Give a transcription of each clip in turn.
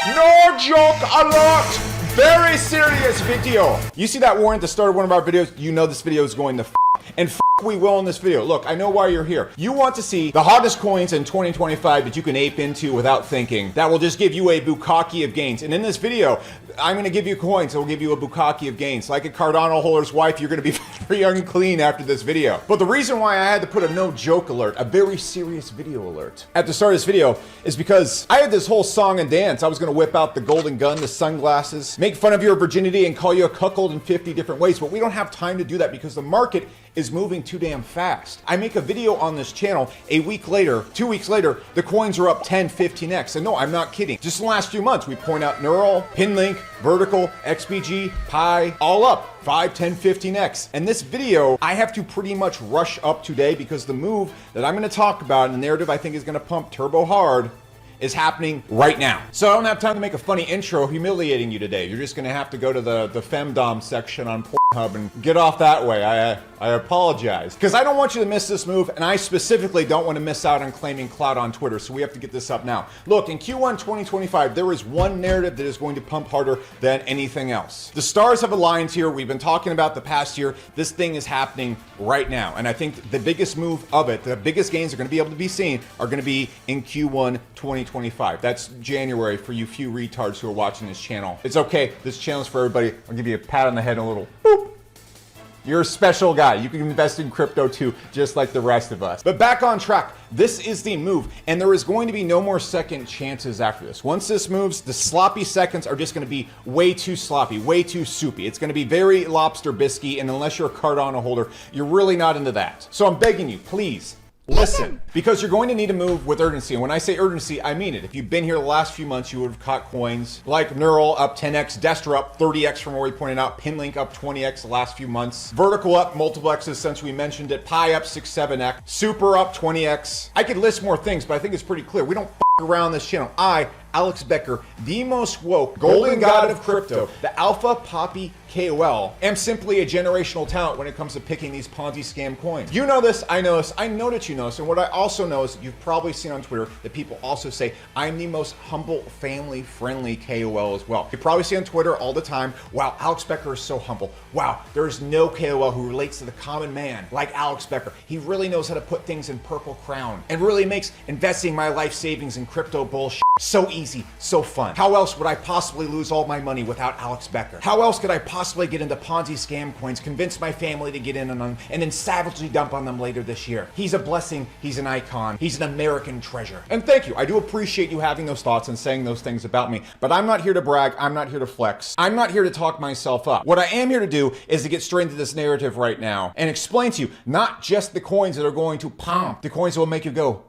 No joke alert! Very serious video. You see that warning at the start of one of our videos? You know this video is going to and we will in this video. Look, I know why you're here. You want to see the hottest coins in 2025 that you can ape into without thinking. That will just give you a bukkake of gains. And in this video, I'm going to give you coins that will give you a bukkake of gains. Like a Cardano holder's wife, you're going to be very unclean after this video. But the reason why I had to put a no joke alert, a very serious video alert, at the start of this video is because I had this whole song and dance. I was going to whip out the golden gun, the sunglasses, make fun of your virginity and call you a cuckold in 50 different ways. But we don't have time to do that because the market is moving too damn fast. I make a video on this channel, a week later, 2 weeks later, the coins are up 10, 15x. And no, I'm not kidding. Just in the last few months, we point out Neural, Pinlink, Vertical, XBG, Pi, all up 5, 10, 15x. And this video, I have to pretty much rush up today because the move that I'm gonna talk about and the narrative I think is gonna pump turbo hard is happening right now. So I don't have time to make a funny intro humiliating you today. You're just gonna have to go to the femdom section on Pornhub and get off that way. I apologize. Because I don't want you to miss this move, and I specifically don't want to miss out on claiming clout on Twitter, so we have to get this up now. Look, in Q1 2025, there is one narrative that is going to pump harder than anything else. The stars have aligned here. We've been talking about the past year. This thing is happening right now, and I think the biggest move of it, the biggest gains are going to be able to be seen, are going to be in Q1 2025. That's January for you few retards who are watching this channel. It's okay. This channel is for everybody. I'll give you a pat on the head and a little boop. You're a special guy. You can invest in crypto too, just like the rest of us. But back on track, this is the move, and there is going to be no more second chances after this. Once this moves, the sloppy seconds are just gonna be way too sloppy, way too soupy. It's gonna be very lobster biscuit, and unless you're a Cardano holder, you're really not into that. So I'm begging you, please, listen, because you're going to need to move with urgency. And when I say urgency, I mean it. If you've been here the last few months, you would have caught coins like Neural up 10x, Destra up 30x from where we pointed out, Pinlink up 20x the last few months, Vertical up multiple x's since we mentioned it, Pi up 6, 7x, Super up 20x. I could list more things, but I think it's pretty clear. We don't around this channel. Alex Becker, the most woke golden god of crypto, the alpha poppy KOL, am simply a generational talent when it comes to picking these Ponzi scam coins. You know this, I know this, I know that you know this, and what I also know is you've probably seen on Twitter that people also say I'm the most humble, family-friendly KOL as well. You probably see on Twitter all the time, wow, Alex Becker is so humble. Wow, there's no KOL who relates to the common man like Alex Becker. He really knows how to put things in purple crown and really makes investing my life savings in crypto bullshit so easy, so fun. How else would I possibly lose all my money without Alex Becker? How else could I possibly get into Ponzi scam coins, convince my family to get in on them, and then savagely dump on them later this year? He's a blessing, he's an icon, he's an American treasure. And thank you, I do appreciate you having those thoughts and saying those things about me, but I'm not here to brag, I'm not here to flex, I'm not here to talk myself up. What I am here to do is to get straight into this narrative right now and explain to you not just the coins that are going to pump, the coins that will make you go,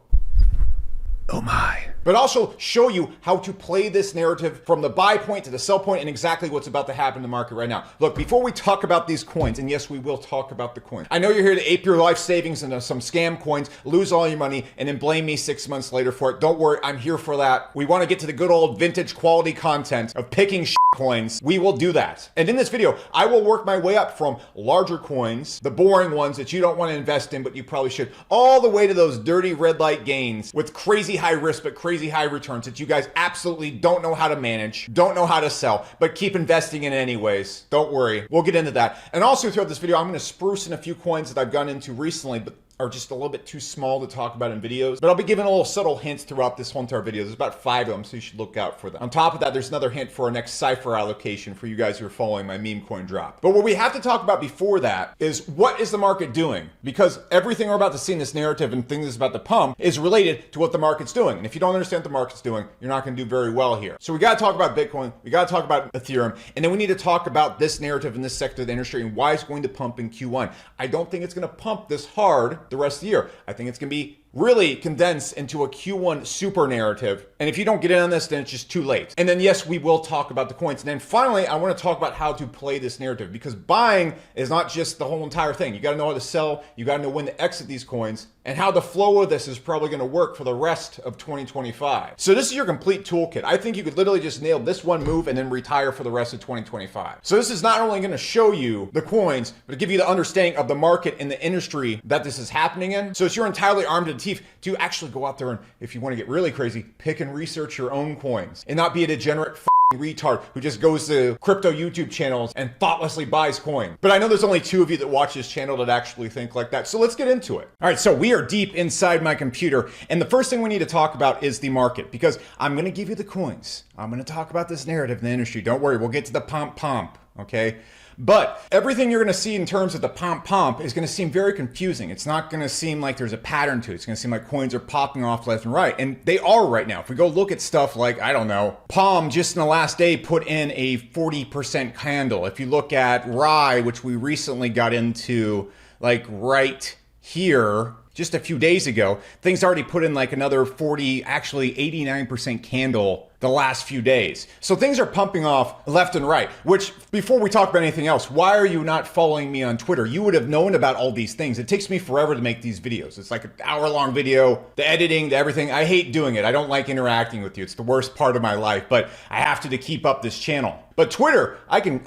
oh my, but also show you how to play this narrative from the buy point to the sell point and exactly what's about to happen in the market right now. Look, before we talk about these coins, and yes, we will talk about the coins. I know you're here to ape your life savings into some scam coins, lose all your money, and then blame me 6 months later for it. Don't worry, I'm here for that. We want to get to the good old vintage quality content of picking coins. We will do that. And in this video, I will work my way up from larger coins, the boring ones that you don't want to invest in, but you probably should, all the way to those dirty red light gains with crazy high risk, but crazy high returns that you guys absolutely don't know how to manage, don't know how to sell, but keep investing in anyways. Don't worry, we'll get into that. And also throughout this video, I'm going to spruce in a few coins that I've gone into recently, but are just a little bit too small to talk about in videos, but I'll be giving a little subtle hints throughout this whole entire video. There's about 5 of them, so you should look out for them. On top of that, there's another hint for our next cipher allocation for you guys who are following my meme coin drop. But what we have to talk about before that is what is the market doing? Because everything we're about to see in this narrative and things that's about to pump is related to what the market's doing. And if you don't understand what the market's doing, you're not going to do very well here. So we got to talk about Bitcoin, we got to talk about Ethereum, and then we need to talk about this narrative in this sector of the industry and why it's going to pump in Q1. I don't think it's going to pump this hard the rest of the year. I think it's going to be really condensed into a Q1 super narrative. And if you don't get in on this, then it's just too late. And then yes, we will talk about the coins. And then finally, I want to talk about how to play this narrative, because buying is not just the whole entire thing. You got to know how to sell. You got to know when to exit these coins and how the flow of this is probably going to work for the rest of 2025. So this is your complete toolkit. I think you could literally just nail this one move and then retire for the rest of 2025. So this is not only going to show you the coins, but to give you the understanding of the market and the industry that this is happening in. So it's you're entirely armed to the teeth to actually go out there and, if you want to get really crazy, pick and research your own coins and not be a degenerate retard who just goes to crypto YouTube channels and thoughtlessly buys coin. But I know there's only 2 of you that watch this channel that actually think like that. So let's get into it. All right, so we are deep inside my computer. And the first thing we need to talk about is the market, because I'm going to give you the coins. I'm going to talk about this narrative in the industry. Don't worry, we'll get to the pomp, okay? But everything you're going to see in terms of the pomp is going to seem very confusing. It's not going to seem like there's a pattern to it. It's going to seem like coins are popping off left and right. And they are right now. If we go look at stuff like, I don't know, Palm just in the last day put in a 40% candle. If you look at Rye, which we recently got into like right here, just a few days ago, things already put in like another 40, actually 89% candle the last few days. So things are pumping off left and right, which before we talk about anything else, why are you not following me on Twitter? You would have known about all these things. It takes me forever to make these videos. It's like an hour-long video, the editing, the everything. I hate doing it. I don't like interacting with you. It's the worst part of my life, but I have to keep up this channel. But Twitter, I can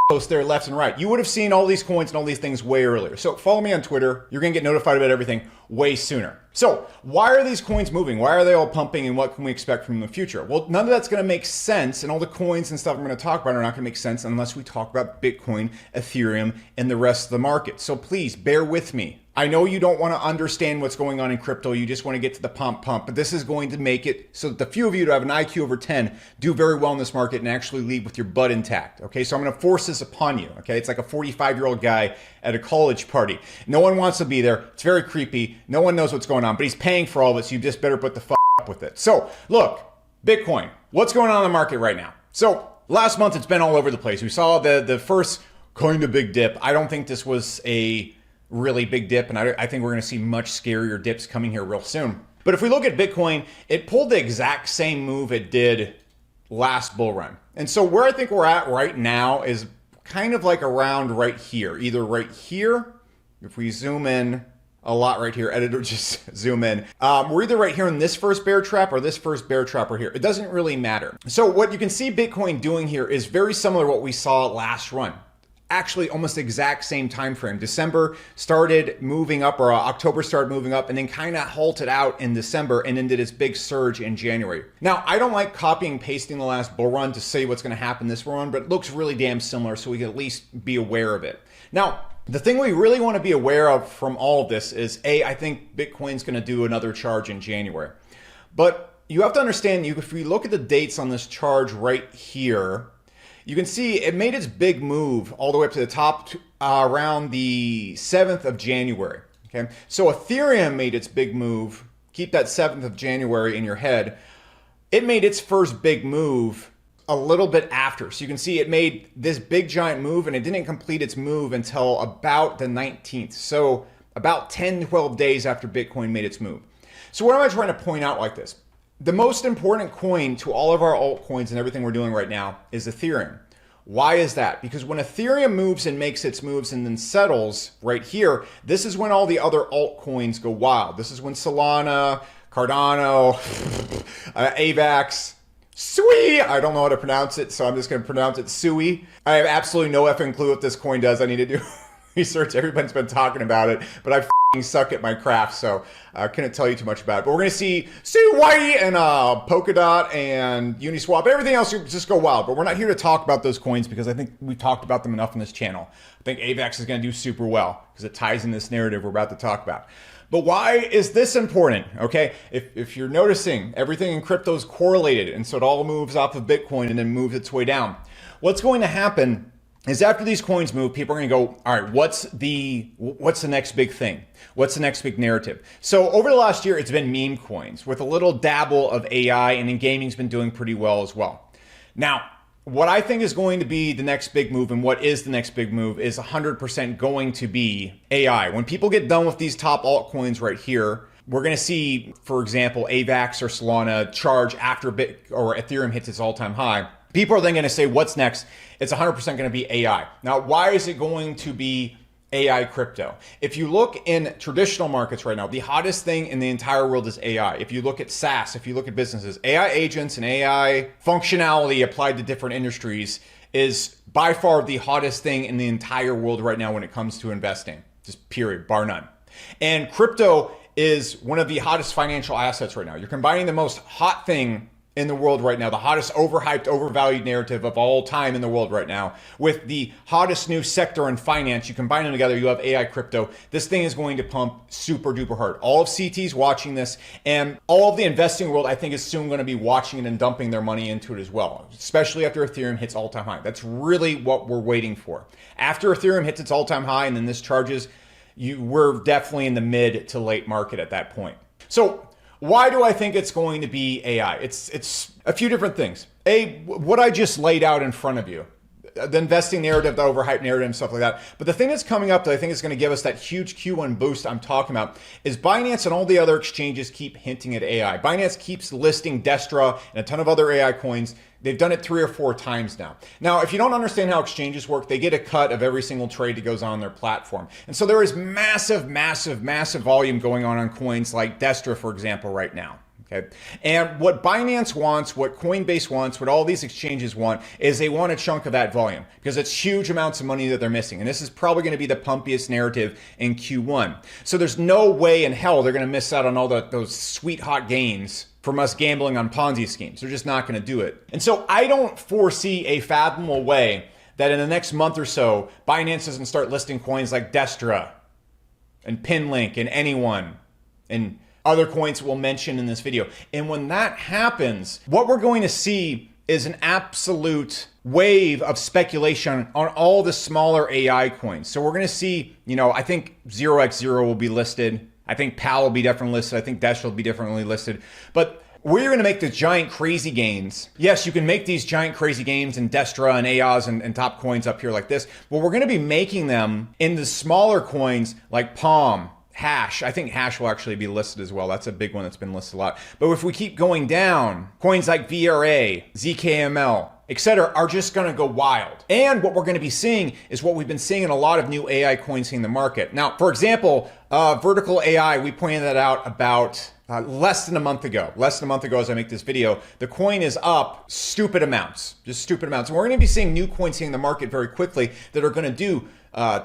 post there left and right. You would have seen all these coins and all these things way earlier. So follow me on Twitter. You're gonna get notified about everything way sooner. So why are these coins moving? Why are they all pumping, and what can we expect from the future? Well, none of that's gonna make sense, and all the coins and stuff I'm gonna talk about are not gonna make sense unless we talk about Bitcoin, Ethereum, and the rest of the market. So please bear with me. I know you don't want to understand what's going on in crypto. You just want to get to the pump, but this is going to make it so that the few of you that have an IQ over 10 do very well in this market and actually leave with your butt intact. Okay, so I'm going to force this upon you. Okay, it's like a 45-year-old guy at a college party. No one wants to be there. It's very creepy. No one knows what's going on, but he's paying for all of it, so you just better put the up with it. So look, Bitcoin, what's going on in the market right now? So last month, it's been all over the place. We saw the first kind of big dip. I don't think this was a really big dip, and I think we're going to see much scarier dips coming here real soon. But if we look at Bitcoin, it pulled the exact same move it did last bull run. And so where I think we're at right now is kind of like around right here, either right here, if we zoom in a lot right here, editor, just zoom in. We're either right here in this first bear trap or this first bear trap right here. It doesn't really matter. So what you can see Bitcoin doing here is very similar to what we saw last run. Actually almost exact same time frame. December started moving up, or October started moving up, and then kind of halted out in December and then did its big surge in January. Now, I don't like copying and pasting the last bull run to say what's going to happen this run, but it looks really damn similar, so we can at least be aware of it. Now, the thing we really want to be aware of from all of this is, A, I think Bitcoin's going to do another charge in January. But you have to understand, if we look at the dates on this charge right here, you can see it made its big move all the way up to the top around the 7th of January. Okay, so Ethereum made its big move. Keep that 7th of January in your head. It made its first big move a little bit after. So you can see it made this big giant move, and it didn't complete its move until about the 19th. So about 10, 12 days after Bitcoin made its move. So what am I trying to point out like this? The most important coin to all of our altcoins and everything we're doing right now is Ethereum. Why is that? Because when Ethereum moves and makes its moves and then settles right here, this is when all the other altcoins go wild. This is when Solana, Cardano, AVAX, Sui, I don't know how to pronounce it, so I'm just going to pronounce it Sui. I have absolutely no effing clue what this coin does. I need to do research. Everybody's been talking about it, but I suck at my craft, so I couldn't tell you too much about it. But we're going to see Sui and Polkadot and Uniswap. Everything else just go wild. But we're not here to talk about those coins because I think we've talked about them enough on this channel. I think AVAX is going to do super well because it ties in this narrative we're about to talk about. But why is this important? Okay, if you're noticing, everything in crypto is correlated, and so it all moves off of Bitcoin and then moves its way down. What's going to happen is after these coins move, people are going to go, all right, what's the next big thing? What's the next big narrative? So over the last year, it's been meme coins with a little dabble of AI, and then gaming's been doing pretty well as well. Now, what I think is going to be the next big move, and what is the next big move, is 100% going to be AI. When people get done with these top altcoins right here, we're going to see, for example, AVAX or Solana charge after Ethereum hits its all-time high. People are then going to say, what's next? It's 100% going to be AI. Now, why is it going to be AI crypto? If you look in traditional markets right now, the hottest thing in the entire world is AI. If you look at SaaS, if you look at businesses, AI agents and AI functionality applied to different industries is by far the hottest thing in the entire world right now when it comes to investing. Just period, bar none. And crypto is one of the hottest financial assets right now. You're combining the most hot thing in the world right now, the hottest overhyped, overvalued narrative of all time in the world right now, with the hottest new sector in finance. You combine them together, you have AI crypto. This thing is going to pump super duper hard. All of CT's watching this, and all of the investing world, I think, is soon going to be watching it and dumping their money into it as well, especially after Ethereum hits all-time high. That's really what we're waiting for. After Ethereum hits its all-time high and then this charges, we're definitely in the mid to late market at that point. So why do I think it's going to be AI? It's a few different things. What I just laid out in front of you, the investing narrative, the overhyped narrative and stuff like that. But the thing that's coming up that I think is going to give us that huge Q1 boost I'm talking about is Binance and all the other exchanges keep hinting at AI. Binance keeps listing Destra and a ton of other AI coins. They've done it 3 or 4 times now. Now, if you don't understand how exchanges work, they get a cut of every single trade that goes on their platform. And so there is massive, massive, massive volume going on coins like Destra, for example, right now. Okay. And what Binance wants, what Coinbase wants, what all these exchanges want is they want a chunk of that volume because it's huge amounts of money that they're missing. And this is probably going to be the pumpiest narrative in Q1. So there's no way in hell they're going to miss out on all those sweet hot gains from us gambling on Ponzi schemes. They're just not going to do it. And so I don't foresee a fathomable way that in the next month or so, Binance doesn't start listing coins like Destra and Pinlink and Anyone and other coins we'll mention in this video. And when that happens, what we're going to see is an absolute wave of speculation on all the smaller AI coins. So we're going to see, I think 0x0 will be listed. I think PAL will be definitely listed. I think Dash will be differently listed. But we're going to make the giant crazy gains. Yes, you can make these giant crazy gains in Destra and AOS and top coins up here like this. But we're going to be making them in the smaller coins like Palm, Hash. I think Hash will actually be listed as well. That's a big one that's been listed a lot. But if we keep going down, coins like VRA, ZKML, etc. are just going to go wild. And what we're going to be seeing is what we've been seeing in a lot of new AI coins in the market. Now, for example, Vertical AI, we pointed that out about less than a month ago. Less than a month ago as I make this video, the coin is up stupid amounts, just stupid amounts. And we're going to be seeing new coins hitting the market very quickly that are going to do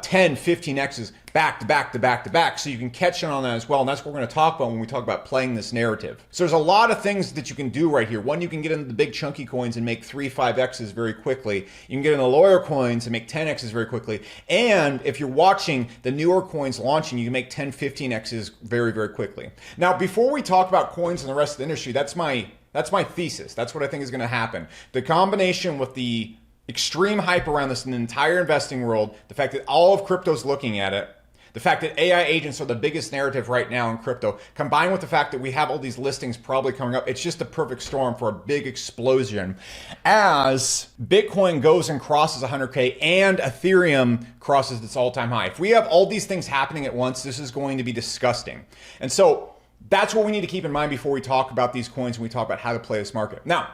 10, 15 X's back to back to back to back. So you can catch on that as well. And that's what we're going to talk about when we talk about playing this narrative. So there's a lot of things that you can do right here. One, you can get into the big chunky coins and make 3, 5 X's very quickly. You can get in the lower coins and make 10 X's very quickly. And if you're watching the newer coins launching, you can make 10, 15 X's very, very quickly. Now, before we talk about coins and the rest of the industry, that's my thesis. That's what I think is going to happen. The combination with the extreme hype around this in the entire investing world, the fact that all of crypto's looking at it, the fact that AI agents are the biggest narrative right now in crypto, combined with the fact that we have all these listings probably coming up, it's just a perfect storm for a big explosion as Bitcoin goes and crosses 100K and Ethereum crosses its all-time high. If we have all these things happening at once, this is going to be disgusting. And so that's what we need to keep in mind before we talk about these coins and we talk about how to play this market. Now,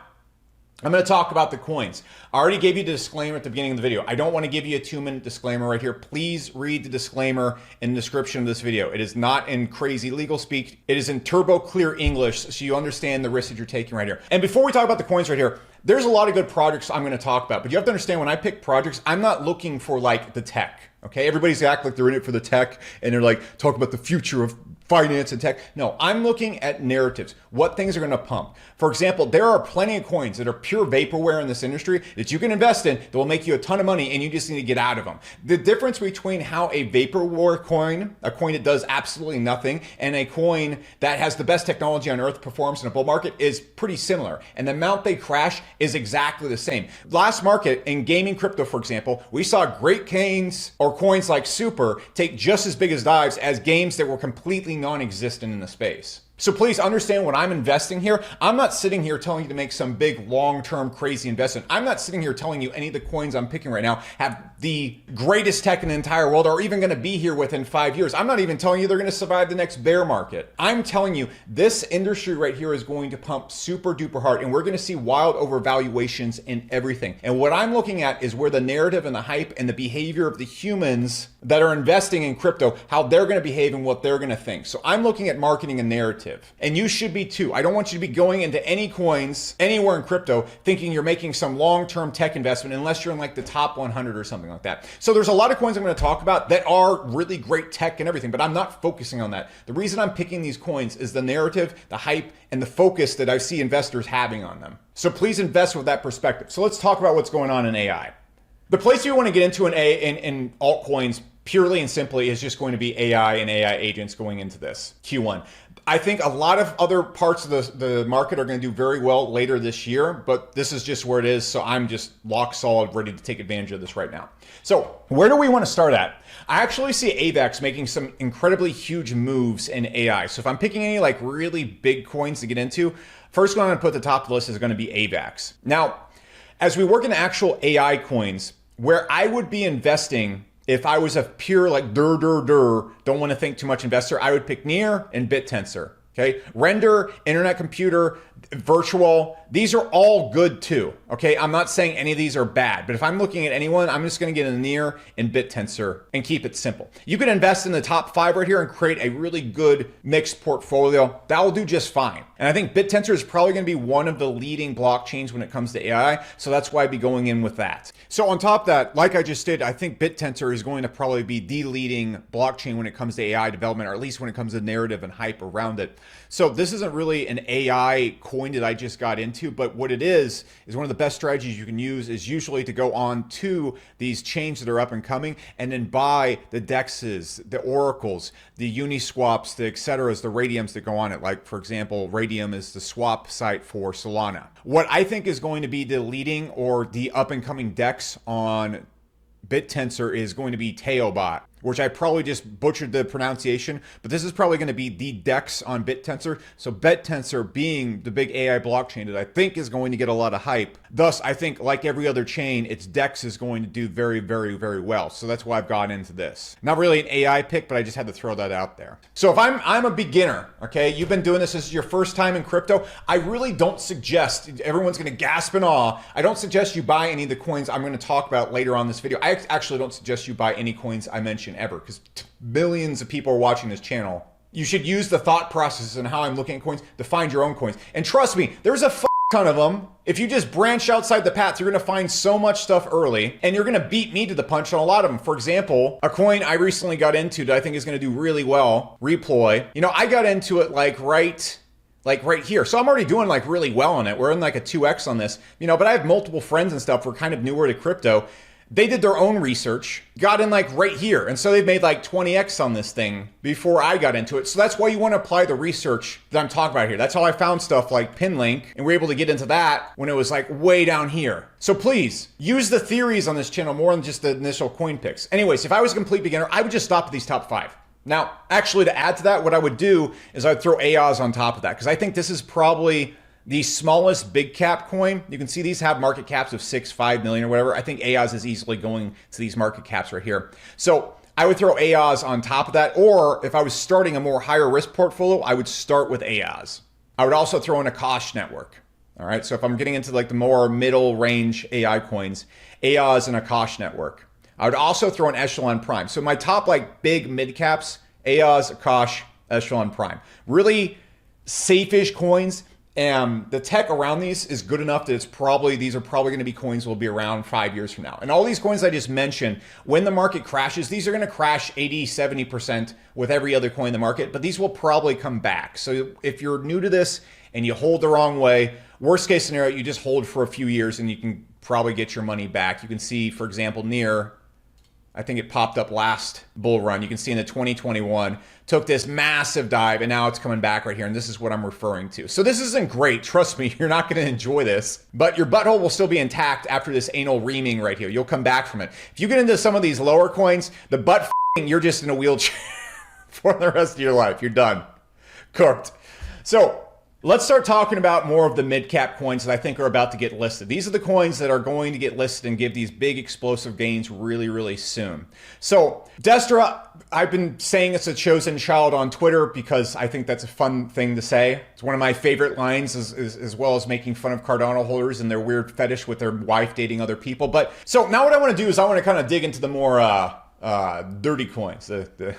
I'm going to talk about the coins. I already gave you the disclaimer at the beginning of the video. I don't want to give you a 2-minute disclaimer right here. Please read the disclaimer in the description of this video. It is not in crazy legal speak. It is in turbo clear English so you understand the risk that you're taking right here. And before we talk about the coins right here, there's a lot of good projects I'm going to talk about, but you have to understand when I pick projects, I'm not looking for like the tech. Okay, everybody's act like they're in it for the tech and they're like talk about the future of finance and tech. No, I'm looking at narratives, what things are going to pump. For example, there are plenty of coins that are pure vaporware in this industry that you can invest in that will make you a ton of money and you just need to get out of them. The difference between how a vaporware coin, a coin that does absolutely nothing, and a coin that has the best technology on earth performs in a bull market is pretty similar. And the amount they crash is exactly the same. Last market in gaming crypto, for example, we saw great gains or coins like Super take just as big as dives as games that were completely non-existent in the space. So please understand when I'm investing here, I'm not sitting here telling you to make some big long-term crazy investment. I'm not sitting here telling you any of the coins I'm picking right now have the greatest tech in the entire world or even going to be here within 5 years. I'm not even telling you they're going to survive the next bear market. I'm telling you this industry right here is going to pump super duper hard and we're going to see wild overvaluations in everything. And what I'm looking at is where the narrative and the hype and the behavior of the humans that are investing in crypto, how they're going to behave and what they're going to think. So I'm looking at marketing and narrative. narrative. And you should be too. I don't want you to be going into any coins anywhere in crypto thinking you're making some long-term tech investment unless you're in like the top 100 or something like that. So there's a lot of coins I'm going to talk about that are really great tech and everything, but I'm not focusing on that. The reason I'm picking these coins is the narrative, the hype, and the focus that I see investors having on them. So please invest with that perspective. So let's talk about what's going on in AI. The place you want to get into in altcoins purely and simply is just going to be AI and AI agents going into this Q1. I think a lot of other parts of the market are going to do very well later this year, but this is just where it is. So I'm just lock solid, ready to take advantage of this right now. So where do we want to start at? I actually see AVAX making some incredibly huge moves in AI. So if I'm picking any like really big coins to get into, first one I'm going to put at the top of the list is going to be AVAX. Now, as we work in actual AI coins, where I would be investing if I was a pure like don't want to think too much investor, I would pick Near and BitTensor. Okay, Render, Internet Computer, Virtual, these are all good too. Okay, I'm not saying any of these are bad, but if I'm looking at anyone, I'm just going to get a Near and BitTensor and keep it simple. You can invest in the top 5 right here and create a really good mixed portfolio. That will do just fine. And I think BitTensor is probably going to be one of the leading blockchains when it comes to AI, so that's why I'd be going in with that. So on top of that, like I just stated, I think BitTensor is going to probably be the leading blockchain when it comes to AI development, or at least when it comes to narrative and hype around it. So this isn't really an AI coin that I just got into, but what it is one of the best strategies you can use is usually to go on to these chains that are up and coming and then buy the DEXs, the Oracles, the Uniswaps, the et ceteras, the Radiums that go on it. Like for example, Radium is the swap site for Solana. What I think is going to be the leading or the up and coming DEX on BitTensor is going to be Teobot, which I probably just butchered the pronunciation, but this is probably going to be the DEX on BitTensor. So BitTensor being the big AI blockchain that I think is going to get a lot of hype. Thus, I think like every other chain, its DEX is going to do very, very, very well. So that's why I've gotten into this. Not really an AI pick, but I just had to throw that out there. So if I'm a beginner, okay, you've been doing this is your first time in crypto, I really don't suggest, everyone's going to gasp in awe, I don't suggest you buy any of the coins I'm going to talk about later on this video. I actually don't suggest you buy any coins I mention ever, because millions of people are watching this channel. You should use the thought process and how I'm looking at coins to find your own coins. And trust me, there's a ton of them. If you just branch outside the path, you're going to find so much stuff early, and you're going to beat me to the punch on a lot of them. For example, a coin I recently got into that I think is going to do really well, Reploy. You know, I got into it like right here. So I'm already doing like really well on it. We're in like a 2x on this, you know, but I have multiple friends and stuff who are kind of newer to crypto. They did their own research, got in like right here. And so they've made like 20x on this thing before I got into it. So that's why you want to apply the research that I'm talking about here. That's how I found stuff like Pinlink, and we're able to get into that when it was like way down here. So please use the theories on this channel more than just the initial coin picks. Anyways, if I was a complete beginner, I would just stop at these top 5. Now, actually to add to that, what I would do is I'd throw AOS on top of that, because I think this is probably the smallest big cap coin. You can see these have market caps of 6, 5 million or whatever. I think AOS is easily going to these market caps right here. So I would throw AOS on top of that, or if I was starting a more higher risk portfolio, I would start with AOS. I would also throw in a Akash network. All right, so if I'm getting into like the more middle range AI coins, AOS and Akash network. I would also throw in Echelon Prime. So my top like big mid caps, AOS, Akash, Echelon Prime. Really safe-ish coins. And the tech around these is good enough that these are probably going to be coins that will be around 5 years from now. And all these coins I just mentioned, when the market crashes, these are going to crash 80, 70% with every other coin in the market, but these will probably come back. So if you're new to this and you hold the wrong way, worst case scenario, you just hold for a few years and you can probably get your money back. You can see, for example, Near, I think it popped up last bull run. You can see in the 2021, took this massive dive, and now it's coming back right here. And this is what I'm referring to. So this isn't great. Trust me, you're not going to enjoy this. But your butthole will still be intact after this anal reaming right here. You'll come back from it. If you get into some of these lower coins, the butt you're just in a wheelchair for the rest of your life. You're done. Cooked. So let's start talking about more of the mid-cap coins that I think are about to get listed. These are the coins that are going to get listed and give these big explosive gains really, really soon. So Destra, I've been saying it's a chosen child on Twitter because I think that's a fun thing to say. It's one of my favorite lines, as well as making fun of Cardano holders and their weird fetish with their wife dating other people. But so now what I want to do is I want to kind of dig into the more dirty coins, the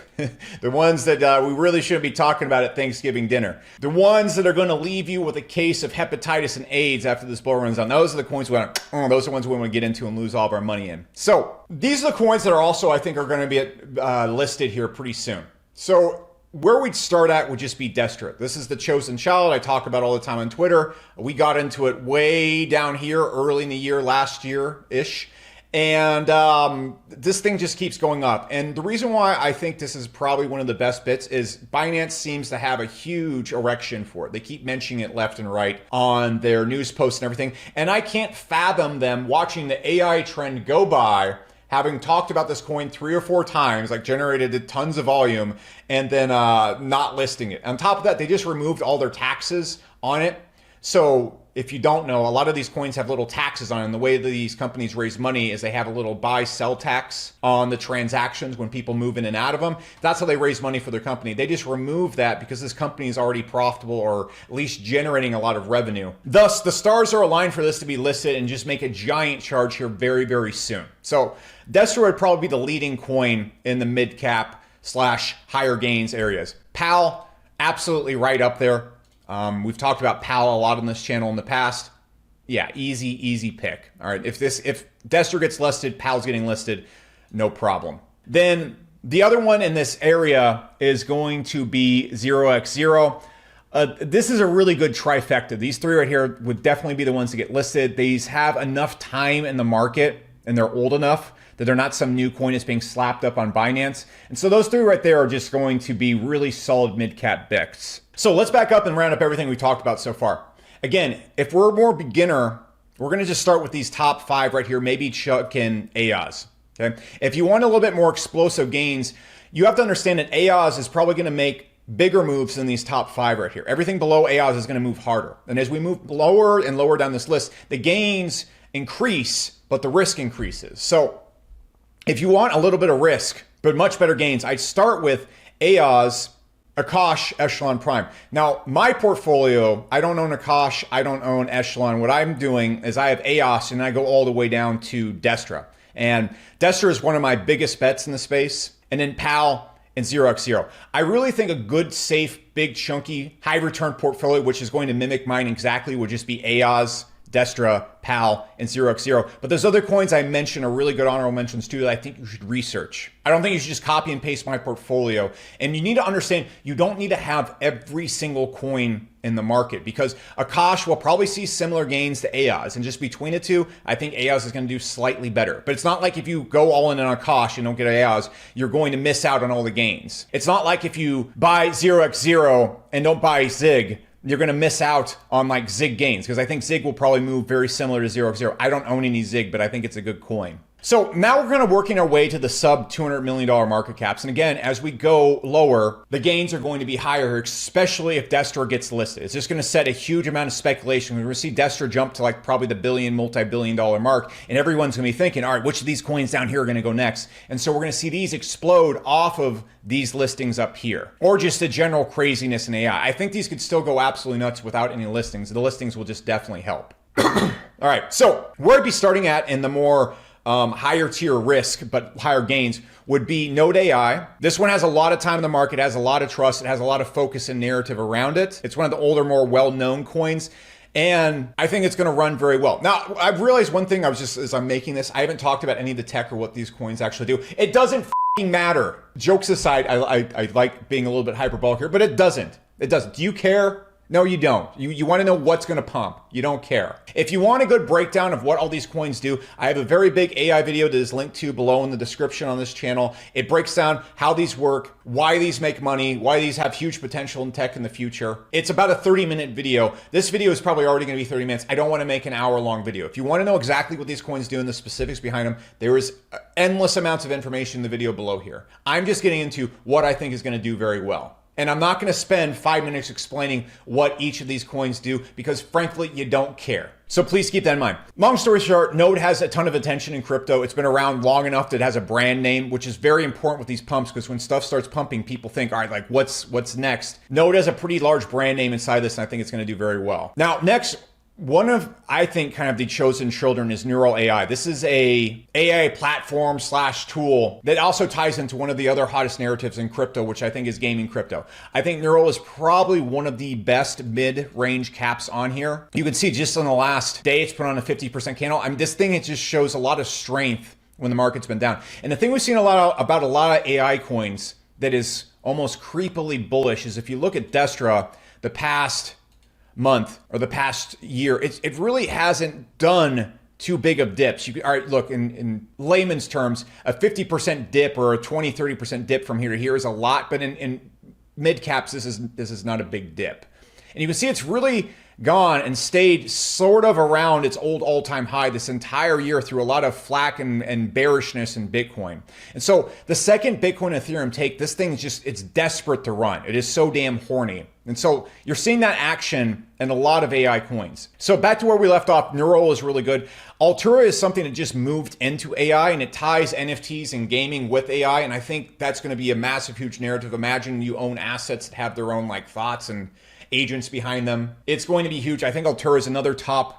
ones that we really shouldn't be talking about at Thanksgiving dinner. The ones that are going to leave you with a case of hepatitis and AIDS after this bull runs on. Those are the coins those are the ones we want to get into and lose all of our money in. So these are the coins that are also, I think, are going to be listed here pretty soon. So where we'd start at would just be Destra. This is the chosen child I talk about all the time on Twitter. We got into it way down here early in the year, last year-ish. And this thing just keeps going up. And the reason why I think this is probably one of the best bits is Binance seems to have a huge erection for it. They keep mentioning it left and right on their news posts and everything. And I can't fathom them watching the AI trend go by, having talked about this coin 3 or 4 times, like generated tons of volume, and then not listing it. On top of that, they just removed all their taxes on it. So if you don't know, a lot of these coins have little taxes on it. And the way that these companies raise money is they have a little buy-sell tax on the transactions when people move in and out of them. That's how they raise money for their company. They just remove that because this company is already profitable, or at least generating a lot of revenue. Thus, the stars are aligned for this to be listed and just make a giant charge here very, very soon. So Destra would probably be the leading coin in the mid-cap / higher gains areas. PAL, absolutely right up there. We've talked about PAL a lot on this channel in the past. Yeah, easy pick. All right, if Destra gets listed, PAL's getting listed, no problem. Then the other one in this area is going to be 0x0. This is a really good trifecta. These 3 right here would definitely be the ones to get listed. These have enough time in the market and they're old enough that they're not some new coin that's being slapped up on Binance. And so those 3 right there are just going to be really solid mid-cap BICs. So let's back up and round up everything we talked about so far. Again, if we're more beginner, we're going to just start with these top 5 right here, maybe chuck in AOS. Okay. If you want a little bit more explosive gains, you have to understand that AOS is probably going to make bigger moves than these top 5 right here. Everything below AOS is going to move harder. And as we move lower and lower down this list, the gains increase, but the risk increases. So if you want a little bit of risk, but much better gains, I'd start with AOS, Akash, Echelon Prime. Now, my portfolio, I don't own Akash, I don't own Echelon. What I'm doing is I have AOS and I go all the way down to Destra. And Destra is one of my biggest bets in the space. And then PAL and 0x0. I really think a good, safe, big, chunky, high return portfolio, which is going to mimic mine exactly, would just be AOS, Destra, PAL, and 0x0. But those other coins I mentioned are really good honorable mentions too that I think you should research. I don't think you should just copy and paste my portfolio. And you need to understand, you don't need to have every single coin in the market, because Akash will probably see similar gains to AOS. And just between the two, I think AOS is going to do slightly better. But it's not like if you go all in on Akash and don't get AOS, you're going to miss out on all the gains. It's not like if you buy 0x0 and don't buy ZIG, you're going to miss out on like ZIG gains, because I think ZIG will probably move very similar to 0x0. I don't own any ZIG, but I think it's a good coin. So now we're going to working our way to the sub $200 million market caps. And again, as we go lower, the gains are going to be higher, especially if Destra gets listed. It's just going to set a huge amount of speculation. We're going to see Destra jump to like probably the billion, multi-billion dollar mark. And everyone's going to be thinking, all right, which of these coins down here are going to go next? And so we're going to see these explode off of these listings up here, or just a general craziness in AI. I think these could still go absolutely nuts without any listings. The listings will just definitely help. All right, so where I'd be starting at in the more higher tier risk, but higher gains would be Node AI. This one has a lot of time in the market, has a lot of trust, it has a lot of focus and narrative around it. It's one of the older, more well-known coins. And I think it's going to run very well. Now, I've realized one thing as I'm making this, I haven't talked about any of the tech or what these coins actually do. It doesn't matter. Jokes aside, I like being a little bit hyperbolic here, but it doesn't. It doesn't. Do you care? No, you don't. You want to know what's going to pump. You don't care. If you want a good breakdown of what all these coins do, I have a very big AI video that is linked to below in the description on this channel. It breaks down how these work, why these make money, why these have huge potential in tech in the future. It's about a 30-minute video. This video is probably already going to be 30 minutes. I don't want to make an hour-long video. If you want to know exactly what these coins do and the specifics behind them, there is endless amounts of information in the video below here. I'm just getting into what I think is going to do very well. And I'm not going to spend 5 minutes explaining what each of these coins do, because frankly, you don't care. So please keep that in mind. Long story short, Node has a ton of attention in crypto. It's been around long enough that it has a brand name, which is very important with these pumps, because when stuff starts pumping, people think, all right, like what's next? Node has a pretty large brand name inside this, and I think it's going to do very well. Now, next, One of, I think, kind of the chosen children is Neural AI. This is a AI platform slash tool that also ties into one of the other hottest narratives in crypto, which I think is gaming crypto. I think Neural is probably one of the best mid-range caps on here. You can see just on the last day, it's put on a 50% candle. I mean, this thing, it just shows a lot of strength when the market's been down. And the thing we've seen about a lot of AI coins that is almost creepily bullish is if you look at Destra, the past month or the past year, it really hasn't done too big of dips. All right, look, in layman's terms, a 50% dip or a 20-30% dip from here to here is a lot, but in mid caps, this is not a big dip. And you can see it's really gone and stayed sort of around its old all-time high this entire year through a lot of flack and bearishness in Bitcoin. And so the second Bitcoin and Ethereum take, this thing is just, it's desperate to run. It is so damn horny. And so you're seeing that action in a lot of AI coins. So back to where we left off, Neural is really good. Altura is something that just moved into AI and it ties NFTs and gaming with AI. And I think that's going to be a massive, huge narrative. Imagine you own assets that have their own like thoughts and agents behind them. It's going to be huge. I think Altura is another top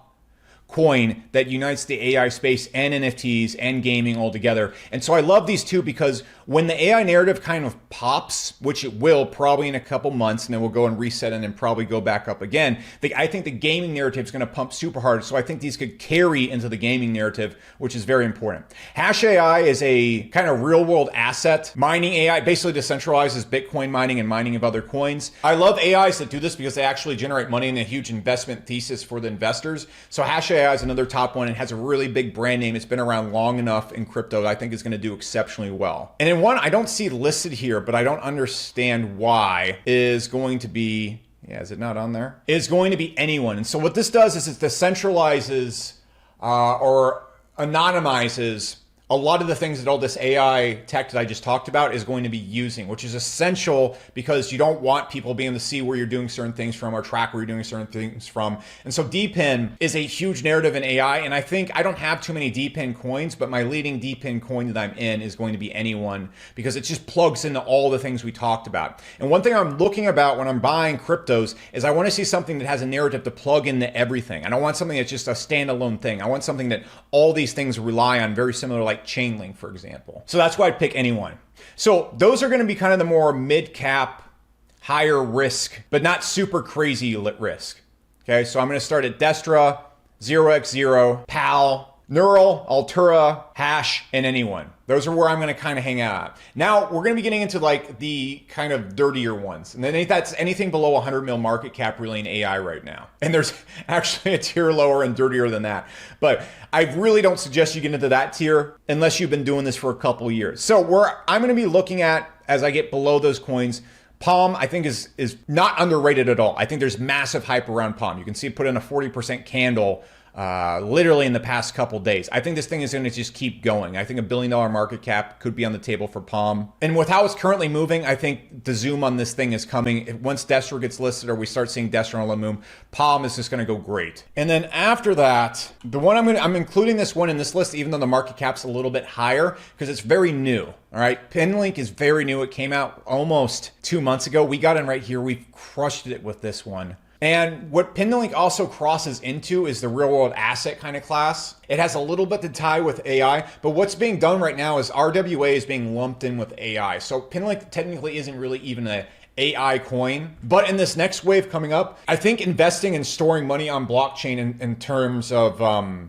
coin that unites the AI space and NFTs and gaming all together. And so I love these two because when the AI narrative kind of pops, which it will probably in a couple months, and then we'll go and reset and then probably go back up again, I think the gaming narrative is going to pump super hard. So I think these could carry into the gaming narrative, which is very important. Hash AI is a kind of real world asset. Mining AI basically decentralizes Bitcoin mining and mining of other coins. I love AIs that do this because they actually generate money and a huge investment thesis for the investors. So Hash AI is another top one and has a really big brand name. It's been around long enough in crypto that I think is going to do exceptionally well. And then one I don't see listed here, but I don't understand why, is going to be, yeah, is it not on there? Is going to be anyone. And so what this does is it decentralizes or anonymizes a lot of the things that all this AI tech that I just talked about is going to be using, which is essential because you don't want people being able to see where you're doing certain things from or track where you're doing certain things from. And so DPIN is a huge narrative in AI. And I think I don't have too many DPIN coins, but my leading DPIN coin that I'm in is going to be anyone because it just plugs into all the things we talked about. And one thing I'm looking about when I'm buying cryptos is I want to see something that has a narrative to plug into everything. I don't want something that's just a standalone thing. I want something that all these things rely on, very similar like Chainlink, for example. So that's why I'd pick anyone. So those are going to be kind of the more mid-cap, higher risk, but not super crazy risk. Okay, so I'm going to start at Destra, 0x0, PAL, Neural, Altura, Hash, and anyone. Those are where I'm going to kind of hang out. Now we're going to be getting into like the kind of dirtier ones. And then that's anything below 100 mil market cap really in AI right now. And there's actually a tier lower and dirtier than that. But I really don't suggest you get into that tier unless you've been doing this for a couple of years. So where I'm going to be looking at as I get below those coins, Palm, I think is not underrated at all. I think there's massive hype around Palm. You can see it put in a 40% candle literally in the past couple days. I think this thing is going to just keep going. I think $1 billion market cap could be on the table for Palm. And with how it's currently moving, I think the zoom on this thing is coming. Once Destra gets listed or we start seeing Destra on Lamum, Palm is just going to go great. And then after that, the one I'm including this one in this list, even though the market cap's a little bit higher because it's very new. All right, Pinlink is very new. It came out almost 2 months ago. We got in right here. We've crushed it with this one. And what Pinlink also crosses into is the real world asset kind of class. It has a little bit to tie with AI, but what's being done right now is RWA is being lumped in with AI. So Pinlink technically isn't really even a AI coin. But in this next wave coming up, I think investing and storing money on blockchain in terms of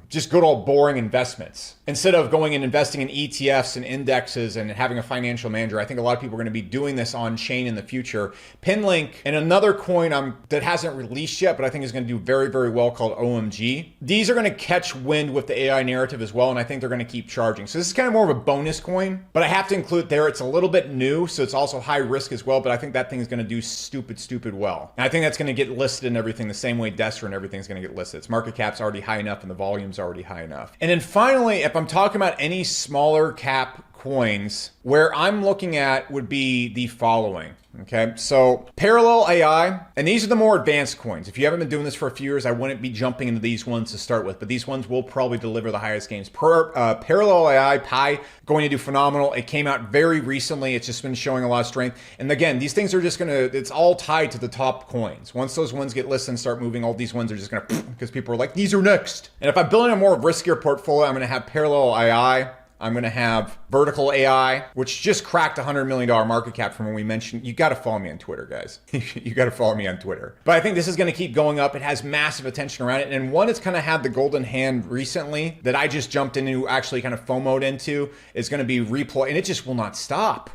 just good old boring investments, instead of going and investing in ETFs and indexes and having a financial manager, I think a lot of people are going to be doing this on chain in the future. Pinlink and another coin that hasn't released yet, but I think is going to do very, very well, called OMG. These are going to catch wind with the AI narrative as well, and I think they're going to keep charging. So this is kind of more of a bonus coin, but I have to include there. It's a little bit new, so it's also high risk as well, but I think that thing is going to do stupid well. And I think that's going to get listed and everything the same way Destra and everything's going to get listed. Its market cap's already high enough and the volume's already high enough. And then finally, if I'm talking about any smaller cap coins where I'm looking at would be the following. Okay, so parallel AI, and these are the more advanced coins. If you haven't been doing this for a few years, I wouldn't be jumping into these ones to start with, but these ones will probably deliver the highest gains. Parallel AI, Pi, going to do phenomenal. It came out very recently. It's just been showing a lot of strength. And again, these things are just it's all tied to the top coins. Once those ones get listed and start moving, all these ones are just gonna, because people are like, these are next. And if I'm building a more riskier portfolio, I'm gonna have parallel AI. I'm going to have vertical AI, which just cracked $100 million market cap from when we mentioned. You got to follow me on Twitter, guys. You got to follow me on Twitter. But I think this is going to keep going up. It has massive attention around it. And one that's kind of had the golden hand recently that I just jumped into, actually kind of FOMO'd into, is going to be Reploy. And it just will not stop.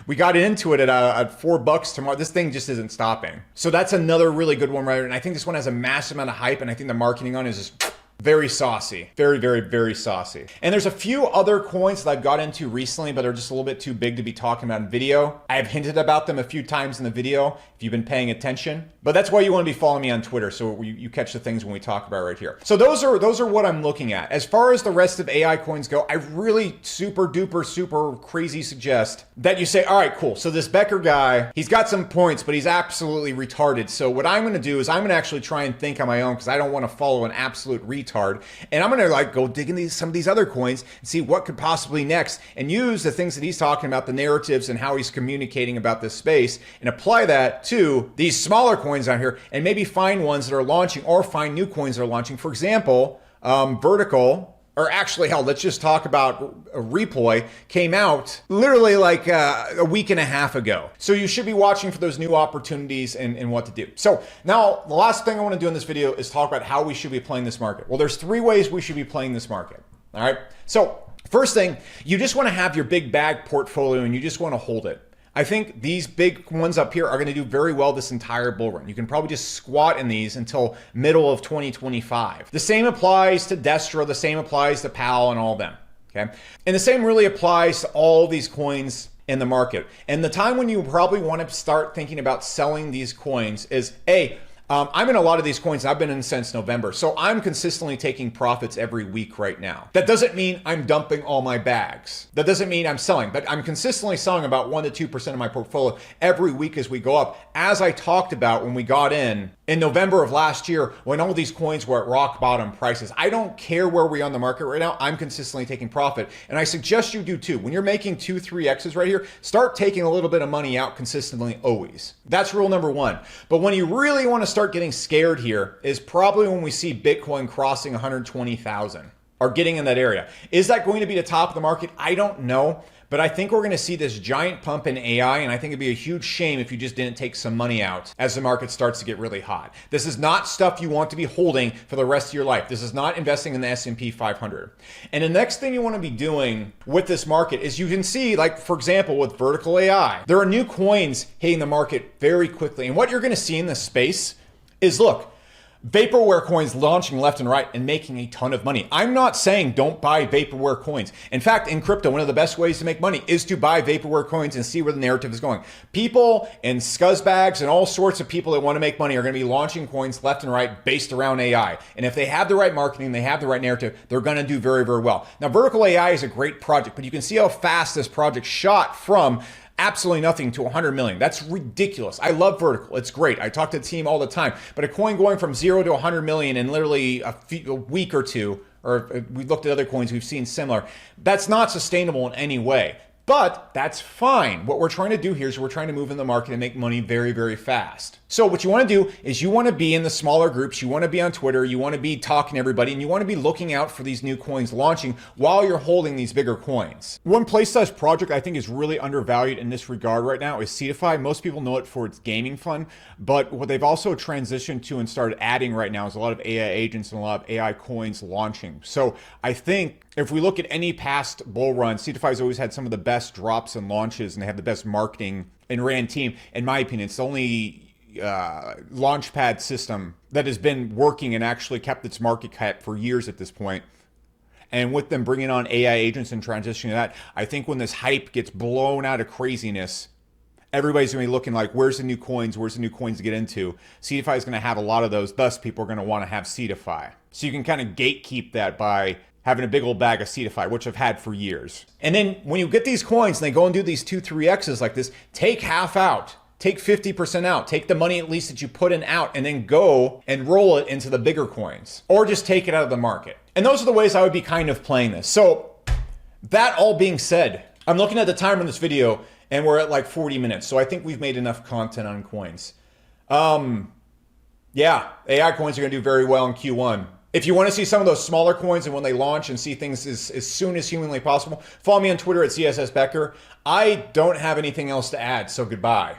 We got into it at $4 tomorrow. This thing just isn't stopping. So that's another really good one, right? And I think this one has a massive amount of hype. And I think the marketing on it is just very saucy. Very, very, very saucy. And there's a few other coins that I've got into recently, but they're just a little bit too big to be talking about in video. I have hinted about them a few times in the video, if you've been paying attention. But that's why you want to be following me on Twitter, so you catch the things when we talk about right here. So those are what I'm looking at. As far as the rest of AI coins go, I really super crazy suggest that you say, all right, cool. So this Becker guy, he's got some points, but he's absolutely retarded. So what I'm going to do is I'm going to actually try and think on my own, because I don't want to follow an absolute retard. And I'm going to go dig into some of these other coins and see what could possibly next, and use the things that he's talking about, the narratives and how he's communicating about this space, and apply that to these smaller coins out here, and maybe find ones that are launching, or find new coins that are launching. For example, vertical, or actually, hell, let's just talk about Reploy, came out literally like a week and a half ago. So you should be watching for those new opportunities and what to do. So now the last thing I want to do in this video is talk about how we should be playing this market. Well, there's 3 ways we should be playing this market. All right. So first thing, you just want to have your big bag portfolio and you just want to hold it. I think these big ones up here are going to do very well this entire bull run. You can probably just squat in these until middle of 2025. The same applies to Destra, the same applies to PAL and all of them, okay? And the same really applies to all these coins in the market. And the time when you probably want to start thinking about selling these coins is, I'm in a lot of these coins. I've been in since November. So I'm consistently taking profits every week right now. That doesn't mean I'm dumping all my bags. That doesn't mean I'm selling, but I'm consistently selling about 1 to 2% of my portfolio every week as we go up. As I talked about when we got in November of last year, when all these coins were at rock bottom prices. I don't care where we are on the market right now. I'm consistently taking profit. And I suggest you do too. When you're making 2, 3X's right here, start taking a little bit of money out consistently always. That's rule number 1. But when you really want to start getting scared here is probably when we see Bitcoin crossing 120,000 or getting in that area. Is that going to be the top of the market? I don't know. But I think we're going to see this giant pump in AI, and I think it'd be a huge shame if you just didn't take some money out as the market starts to get really hot. This is not stuff you want to be holding for the rest of your life. This is not investing in the S&P 500. And the next thing you want to be doing with this market is you can see, like, for example, with vertical AI, there are new coins hitting the market very quickly. And what you're going to see in this space is, look, vaporware coins launching left and right and making a ton of money. I'm not saying don't buy vaporware coins. In fact, in crypto, one of the best ways to make money is to buy vaporware coins and see where the narrative is going. People and scuzzbags and all sorts of people that want to make money are going to be launching coins left and right based around AI. And if they have the right marketing, they have the right narrative, they're going to do very, very well. Now, vertical AI is a great project, but you can see how fast this project shot from absolutely nothing to 100 million. That's ridiculous. I love vertical. It's great. I talk to the team all the time. But a coin going from 0 to 100 million in literally a week or two, or we looked at other coins we've seen similar, that's not sustainable in any way. But that's fine. What we're trying to do here is we're trying to move in the market and make money very, very fast. So what you want to do is you want to be in the smaller groups. You want to be on Twitter. You want to be talking to everybody, and you want to be looking out for these new coins launching while you're holding these bigger coins. One PlayStation project I think is really undervalued in this regard right now is Cetify. Most people know it for its gaming fund, but what they've also transitioned to and started adding right now is a lot of AI agents and a lot of AI coins launching. So I think if we look at any past bull run, Cetify's always had some of the best drops and launches, and they have the best marketing and ran team. In my opinion, it's the only launchpad system that has been working and actually kept its market cap for years at this point. And with them bringing on AI agents and transitioning to that, I think when this hype gets blown out of craziness, everybody's going to be looking like, where's the new coins? Where's the new coins to get into? Cetify is going to have a lot of those. Thus, people are going to want to have Cetify. So you can kind of gatekeep that by having a big old bag of Cetify, which I've had for years. And then when you get these coins and they go and do these 2, 3Xs like this, take half out. Take 50% out. Take the money at least that you put in out and then go and roll it into the bigger coins. Or just take it out of the market. And those are the ways I would be kind of playing this. So that all being said, I'm looking at the timer in this video and we're at like 40 minutes. So I think we've made enough content on coins. Yeah, AI coins are going to do very well in Q1. If you want to see some of those smaller coins and when they launch and see things as soon as humanly possible, follow me on Twitter at CSS Becker. I don't have anything else to add, so goodbye.